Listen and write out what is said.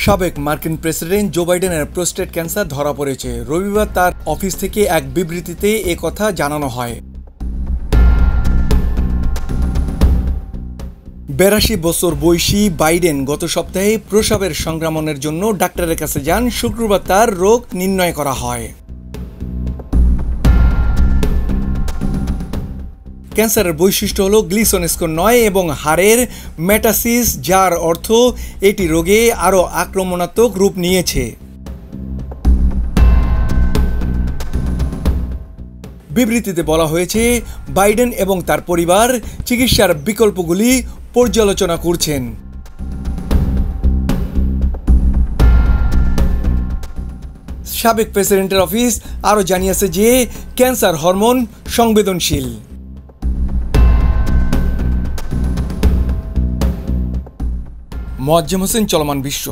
সাবেক মার্কিন president Joe বাইডেনের প্রোস্টেট ক্যান্সার ধরা পড়েছে। রবিবার তার অফিস থেকে এক বিবৃতিতে একথা জানানো হয়। 82 বছর বয়সী বাইডেন গত সপ্তাহে প্রস্রাবের সংক্রমণের জন্য ডাক্তারের কাছে যান। শুক্রবার তার রোগ নির্ণয় করা হয়। ক্যান্সারের বৈশিষ্ট্য হল গ্লিসন স্কোর 9 এবং হাড়ের মেটাসিস, যার অর্থ এটি রোগে আরও আক্রমণাত্মক রূপ নিয়েছে। বিবৃতিতে বলা হয়েছে, বাইডেন এবং তার পরিবার চিকিৎসার বিকল্পগুলি পর্যালোচনা করছেন। সাবেক প্রেসিডেন্টের অফিস আরও জানিয়েছে যে ক্যান্সার হরমোন সংবেদনশীল। মোয়াজ্জেম হোসেন, চলমান বিশ্ব।